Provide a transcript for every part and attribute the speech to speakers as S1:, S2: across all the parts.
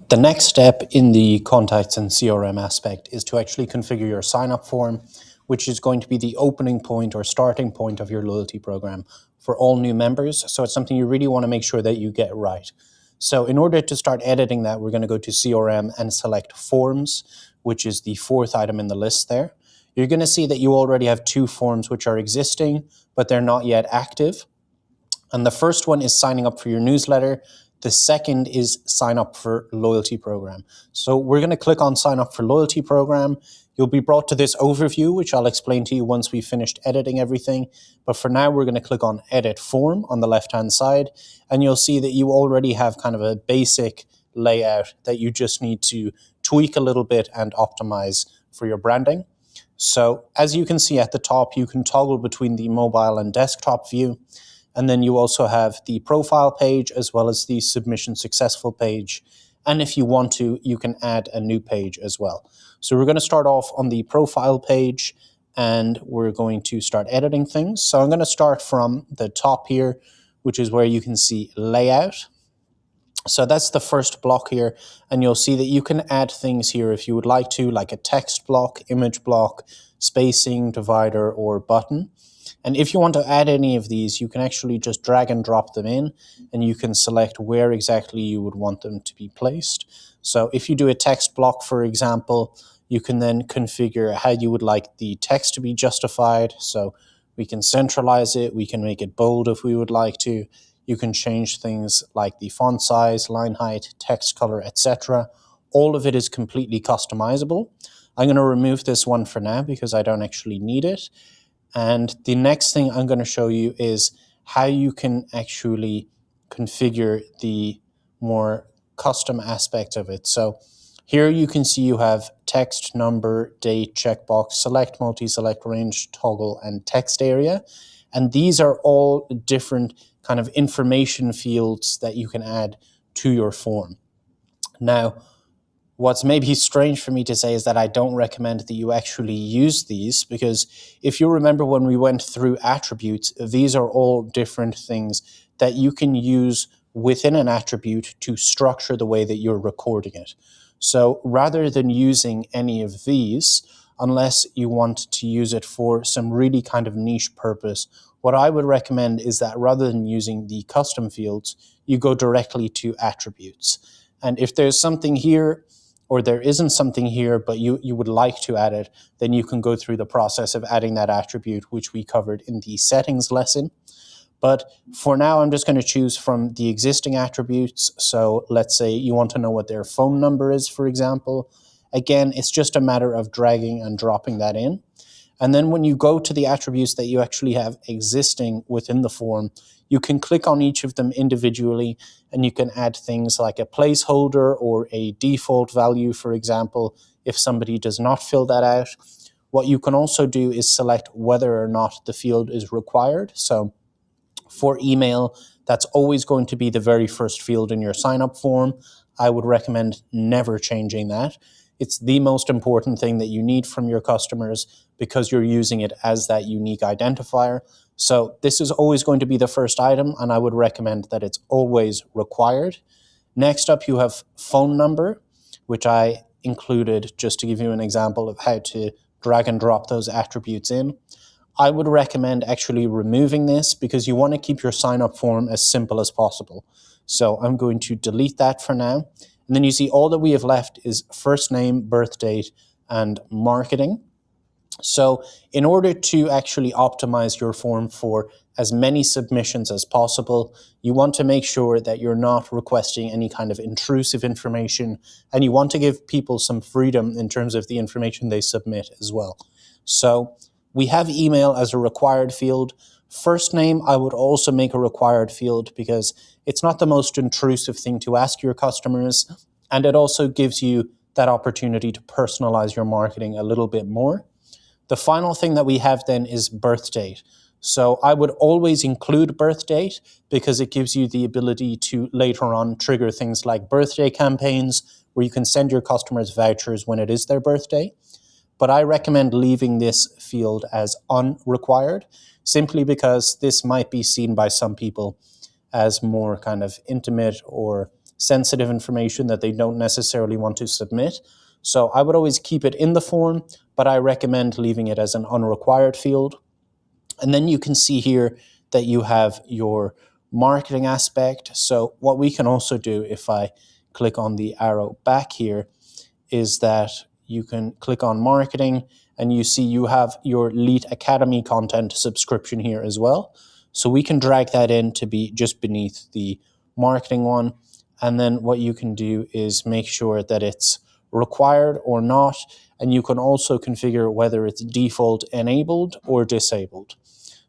S1: The next step in the contacts and CRM aspect is to actually configure your sign-up form, which is going to be the opening point or starting point of your loyalty program for all new members. So it's something you really want to make sure that you get right. So in order to start editing that, we're going to go to CRM and select Forms, which is the fourth item in the list there. You're going to see that you already have two forms which are existing, but they're not yet active. And the first one is signing up for your newsletter. The second is sign up for loyalty program. So we're going to click on sign up for loyalty program. You'll be brought to this overview, which I'll explain to you once we've finished editing everything. But for now, we're going to click on edit form on the left-hand side. And you'll see that you already have kind of a basic layout that you just need to tweak a little bit and optimize for your branding. So as you can see at the top, you can toggle between the mobile and desktop view. And then you also have the profile page as well as the submission successful page. And if you want to, you can add a new page as well. So we're going to start off on the profile page and we're going to start editing things. So I'm going to start from the top here, which is where you can see layout. So that's the first block here. And you'll see that you can add things here if you would like to, like a text block, image block, spacing, divider, or button. And if you want to add any of these, you can actually just drag and drop them in and you can select where exactly you would want them to be placed. So if you do a text block, for example, you can then configure how you would like the text to be justified. So we can centralize it, we can make it bold if we would like to. You can change things like the font size, line height, text color, etc. All of it is completely customizable. I'm going to remove this one for now because I don't actually need it. And the next thing I'm going to show you is how you can actually configure the more custom aspect of it. So here you can see you have text, number, date, checkbox, select, multi-select, range, toggle, and text area. And these are all different kind of information fields that you can add to your form. Now, what's maybe strange for me to say is that I don't recommend that you actually use these, because if you remember when we went through attributes, these are all different things that you can use within an attribute to structure the way that you're recording it. So rather than using any of these, unless you want to use it for some really kind of niche purpose, what I would recommend is that rather than using the custom fields, you go directly to attributes. And if there's something here, or there isn't something here, but you would like to add it, then you can go through the process of adding that attribute, which we covered in the settings lesson. But for now, I'm just going to choose from the existing attributes. So let's say you want to know what their phone number is, for example. Again, it's just a matter of dragging and dropping that in. And then when you go to the attributes that you actually have existing within the form, you can click on each of them individually and you can add things like a placeholder or a default value, for example, if somebody does not fill that out. What you can also do is select whether or not the field is required. So for email, that's always going to be the very first field in your sign-up form. I would recommend never changing that. It's the most important thing that you need from your customers because you're using it as that unique identifier. So this is always going to be the first item, and I would recommend that it's always required. Next up, you have phone number, which I included just to give you an example of how to drag and drop those attributes in. I would recommend actually removing this because you want to keep your sign-up form as simple as possible. So I'm going to delete that for now. And then you see all that we have left is first name, birth date, and marketing. So in order to actually optimize your form for as many submissions as possible, you want to make sure that you're not requesting any kind of intrusive information, and you want to give people some freedom in terms of the information they submit as well. So we have email as a required field. First name, I would also make a required field because it's not the most intrusive thing to ask your customers, and it also gives you that opportunity to personalize your marketing a little bit more. The final thing that we have then is birth date. So I would always include birth date because it gives you the ability to later on trigger things like birthday campaigns where you can send your customers vouchers when it is their birthday. But I recommend leaving this field as unrequired simply because this might be seen by some people as more kind of intimate or sensitive information that they don't necessarily want to submit. So I would always keep it in the form, but I recommend leaving it as an unrequired field. And then you can see here that you have your marketing aspect. So what we can also do, if I click on the arrow back here, is that you can click on marketing and you see you have your Lead Academy content subscription here as well. So we can drag that in to be just beneath the marketing one. And then what you can do is make sure that it's required or not. And you can also configure whether it's default enabled or disabled.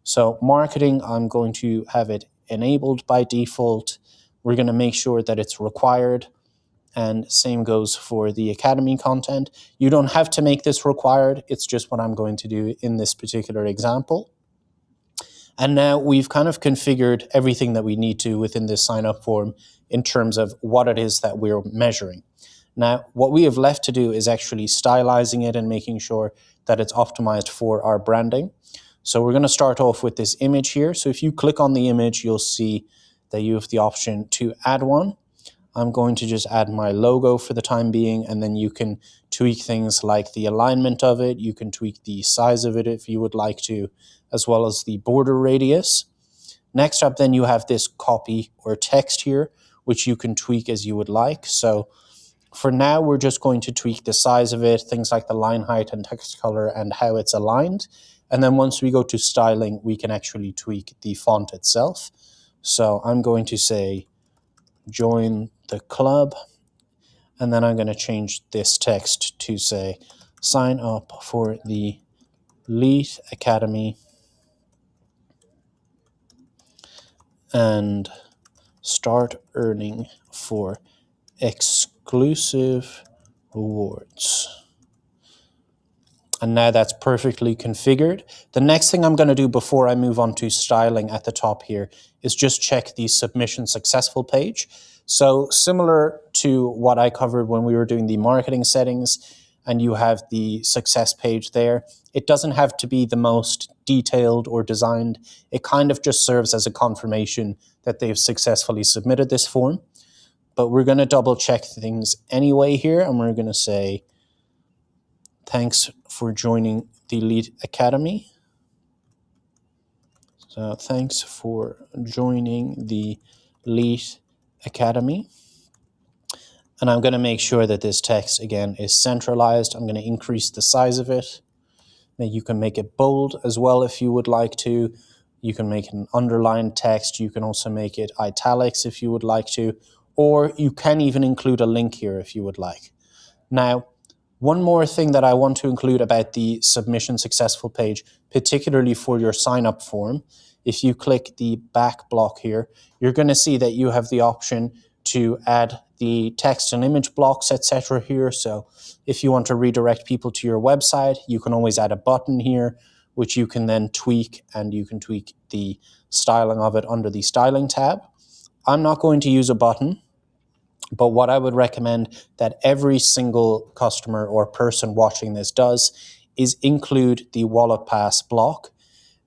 S1: So marketing, I'm going to have it enabled by default. We're going to make sure that it's required. And same goes for the Academy content. You don't have to make this required. It's just what I'm going to do in this particular example. And now we've kind of configured everything that we need to within this sign up form in terms of what it is that we're measuring. Now, what we have left to do is actually stylizing it and making sure that it's optimized for our branding. So we're going to start off with this image here. So if you click on the image, you'll see that you have the option to add one. I'm going to just add my logo for the time being, and then you can tweak things like the alignment of it. You can tweak the size of it if you would like to, as well as the border radius. Next up, then you have this copy or text here, which you can tweak as you would like. So for now, we're just going to tweak the size of it, things like the line height and text color and how it's aligned. And then once we go to styling, we can actually tweak the font itself. So I'm going to say, join the club. And then I'm going to change this text to say, sign up for the Lead Academy and start earning for exclusive rewards. And now that's perfectly configured. The next thing I'm going to do before I move on to styling at the top here is just check the submission successful page. So similar to what I covered when we were doing the marketing settings, and you have the success page there, it doesn't have to be the most detailed or designed. It kind of just serves as a confirmation that they've successfully submitted this form. But we're going to double check things anyway here, and we're going to say, thanks for joining the Lead Academy. So thanks for joining the Lead Academy. And I'm going to make sure that this text, again, is centralized. I'm going to increase the size of it. Now you can make it bold as well if you would like to. You can make it an underlined text. You can also make it italics if you would like to. Or you can even include a link here if you would like. Now, one more thing that I want to include about the submission successful page, particularly for your sign up form, if you click the back block here, you're going to see that you have the option to add the text and image blocks, etc. here. So if you want to redirect people to your website, you can always add a button here, which you can then tweak, and you can tweak the styling of it under the styling tab. I'm not going to use a button. But what I would recommend that every single customer or person watching this does is include the Wallet Pass block.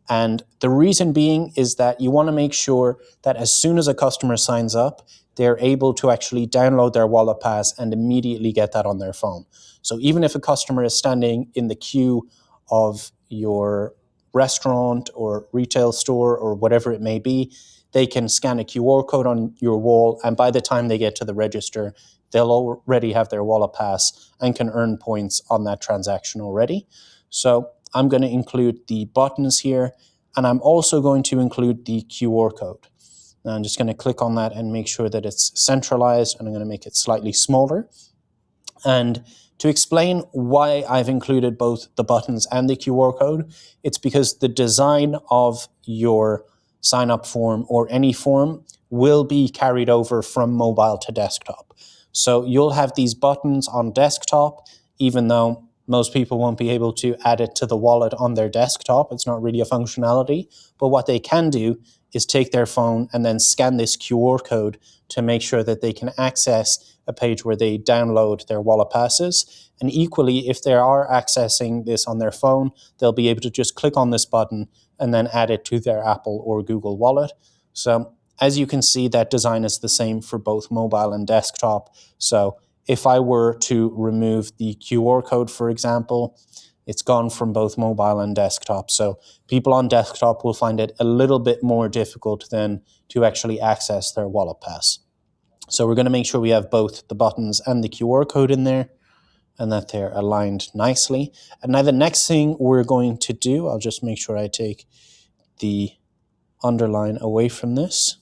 S1: And the reason being is that you want to make sure that as soon as a customer signs up, they're able to actually download their Wallet Pass and immediately get that on their phone. So even if a customer is standing in the queue of your restaurant or retail store or whatever it may be, they can scan a QR code on your wall, and by the time they get to the register, they'll already have their Wallet Pass and can earn points on that transaction already. So I'm going to include the buttons here, and I'm also going to include the QR code. Now I'm just going to click on that and make sure that it's centralized, and I'm going to make it slightly smaller. And to explain why I've included both the buttons and the QR code, it's because the design of your sign-up form or any form will be carried over from mobile to desktop. So you'll have these buttons on desktop, even though most people won't be able to add it to the wallet on their desktop. It's not really a functionality. But what they can do is take their phone and then scan this QR code to make sure that they can access a page where they download their Wallet Passes. And equally, if they are accessing this on their phone, they'll be able to just click on this button and then add it to their Apple or Google Wallet. So As you can see, that design is the same for both mobile and desktop. So if I were to remove the QR code, for example, it's gone from both mobile and desktop. So people on desktop will find it a little bit more difficult than to actually access their Wallet Pass. So we're going to make sure we have both the buttons and the QR code in there and that they're aligned nicely. And now the next thing we're going to do, I'll just make sure I take the underline away from this,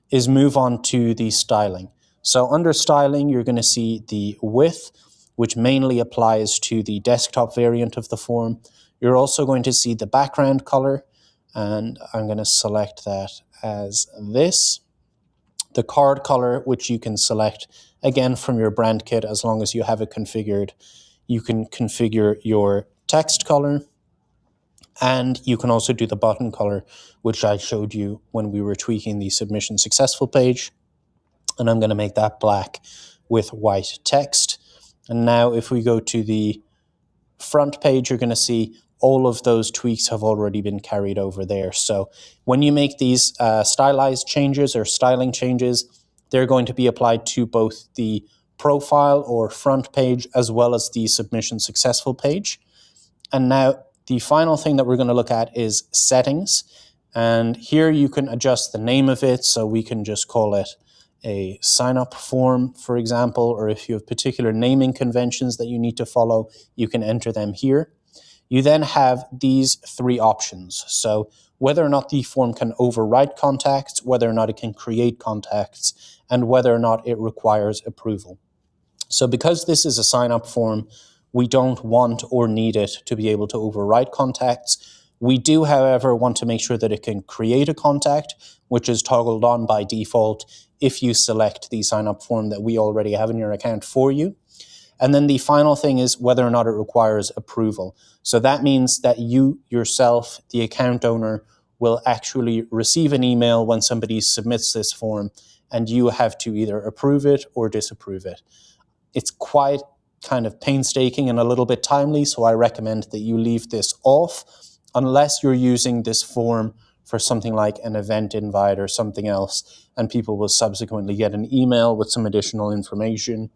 S1: is move on to the styling. So under styling, you're going to see the width, which mainly applies to the desktop variant of the form. You're also going to see the background color, and I'm going to select that as this. The card color, which you can select again from your brand kit as long as you have it configured. You can configure your text color, and you can also do the button color, which I showed you when we were tweaking the submission successful page. And I'm going to make that black with white text. And now if we go to the front page, you're going to see all of those tweaks have already been carried over there. So when you make these stylized changes or styling changes, they're going to be applied to both the profile or front page as well as the submission successful page. And now the final thing that we're going to look at is settings. And here you can adjust the name of it. So we can just call it a sign-up form, for example, or if you have particular naming conventions that you need to follow, you can enter them here. You then have these three options. So whether or not the form can overwrite contacts, whether or not it can create contacts, and whether or not it requires approval. So because this is a sign-up form, we don't want or need it to be able to overwrite contacts. We do, however, want to make sure that it can create a contact, which is toggled on by default if you select the sign-up form that we already have in your account for you. And then the final thing is whether or not it requires approval. So that means that you yourself, the account owner, will actually receive an email when somebody submits this form, and you have to either approve it or disapprove it. It's quite kind of painstaking and a little bit timely, so I recommend that you leave this off unless you're using this form for something like an event invite or something else, and people will subsequently get an email with some additional information.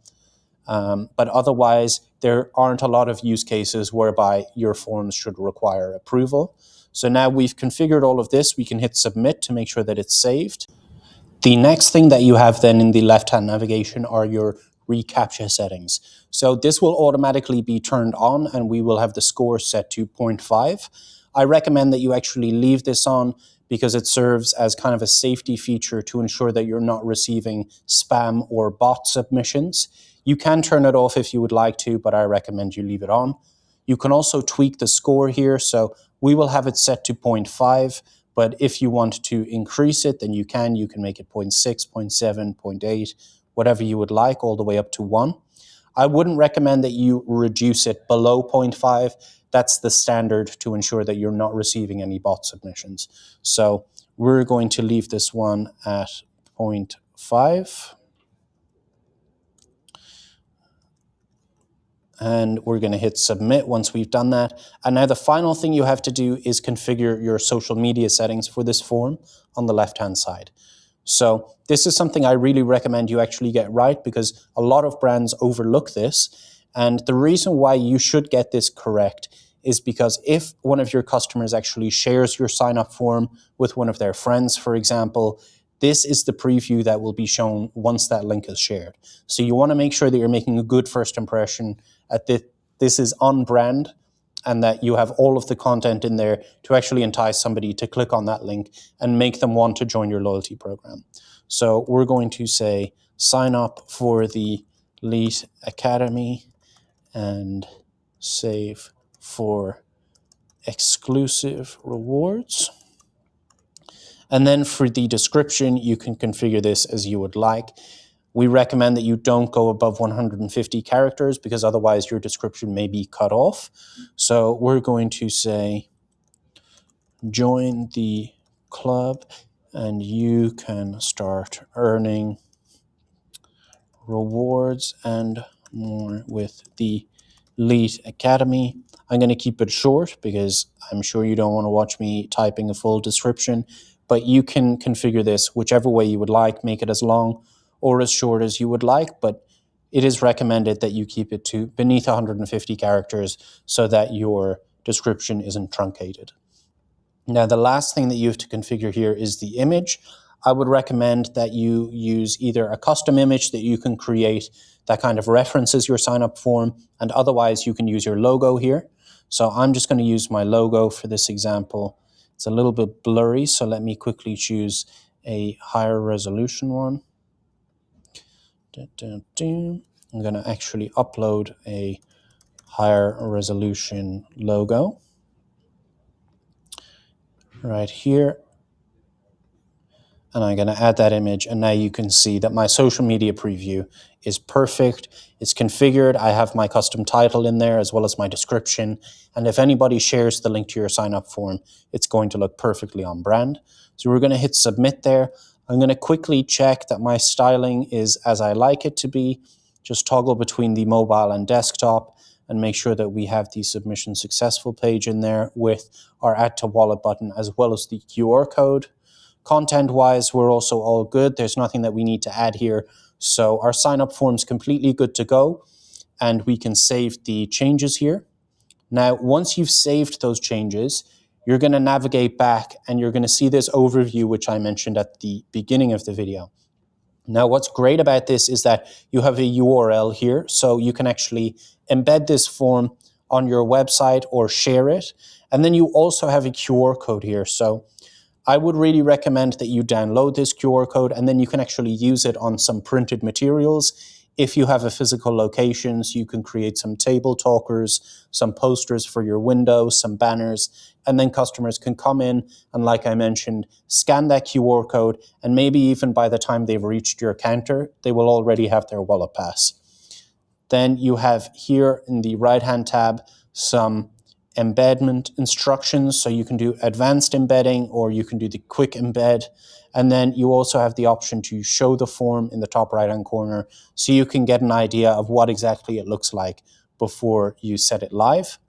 S1: But otherwise, there aren't a lot of use cases whereby your forms should require approval. So now we've configured all of this, we can hit submit to make sure that it's saved. The next thing that you have then in the left-hand navigation are your reCAPTCHA settings. So this will automatically be turned on and we will have the score set to 0.5. I recommend that you actually leave this on because it serves as kind of a safety feature to ensure that you're not receiving spam or bot submissions. You can turn it off if you would like to, but I recommend you leave it on. You can also tweak the score here. So we will have it set to 0.5, but if you want to increase it, then you can. You can make it 0.6, 0.7, 0.8, whatever you would like, all the way up to 1. I wouldn't recommend that you reduce it below 0.5. That's the standard to ensure that you're not receiving any bot submissions. So we're going to leave this one at 0.5. And we're going to hit submit once we've done that. And now the final thing you have to do is configure your social media settings for this form on the left-hand side. So this is something I really recommend you actually get right because a lot of brands overlook this. And the reason why you should get this correct is because if one of your customers actually shares your sign-up form with one of their friends, for example, this is the preview that will be shown once that link is shared. So you want to make sure that you're making a good first impression, that this is on brand, and that you have all of the content in there to actually entice somebody to click on that link and make them want to join your loyalty program. So we're going to say sign up for the Elite Academy and save for exclusive rewards. And then for the description, you can configure this as you would like. We recommend that you don't go above 150 characters because otherwise your description may be cut off. So we're going to say, join the club and you can start earning rewards and more with the Elite Academy. I'm going to keep it short because I'm sure you don't want to watch me typing a full description. but you can configure this whichever way you would like, make it as long or as short as you would like, but it is recommended that you keep it to beneath 150 characters so that your description isn't truncated. Now, the last thing that you have to configure here is the image. I would recommend that you use either a custom image that you can create that kind of references your sign-up form, and otherwise you can use your logo here. So I'm just going to use my logo for this example. It's a little bit blurry, so let me quickly choose a higher resolution one. I'm going to actually upload a higher resolution logo right here. And I'm going to add that image, and now you can see that my social media preview is perfect. It's configured. I have my custom title in there as well as my description. And if anybody shares the link to your sign-up form, it's going to look perfectly on brand. So we're going to hit submit there. I'm going to quickly check that my styling is as I like it to be. Just toggle between the mobile and desktop and make sure that we have the submission successful page in there with our add to wallet button as well as the QR code. Content-wise, we're also all good. There's nothing that we need to add here. So our sign-up form's completely good to go, and we can save the changes here. Now, once you've saved those changes, you're going to navigate back and you're going to see this overview, which I mentioned at the beginning of the video. Now, what's great about this is that you have a URL here, so you can actually embed this form on your website or share it. And then you also have a QR code here. So I would really recommend that you download this QR code, and then you can actually use it on some printed materials. If you have a physical location, so you can create some table talkers, some posters for your window, some banners, and then customers can come in and, like I mentioned, scan that QR code, and maybe even by the time they've reached your counter, they will already have their wallet pass. Then you have here in the right-hand tab some embedment instructions, so you can do advanced embedding or you can do the quick embed. And then you also have the option to show the form in the top right hand corner, so you can get an idea of what exactly it looks like before you set it live.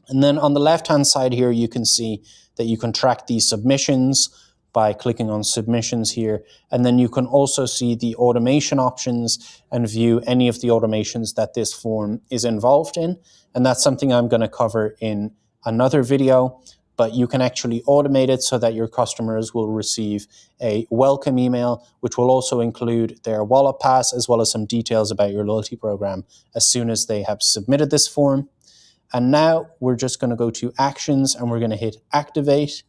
S1: And then on the left hand side here, you can see that you can track these submissions by clicking on submissions here. And then you can also see the automation options and view any of the automations that this form is involved in. And that's something I'm going to cover in another video, but you can actually automate it so that your customers will receive a welcome email, which will also include their wallet pass as well as some details about your loyalty program as soon as they have submitted this form. And now we're just going to go to actions and we're going to hit activate.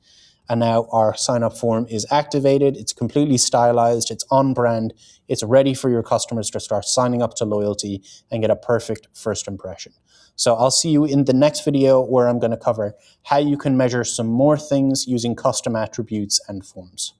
S1: And now our sign-up form is activated. It's completely stylized. It's on brand. It's ready for your customers to start signing up to loyalty and get a perfect first impression. So I'll see you in the next video where I'm going to cover how you can measure some more things using custom attributes and forms.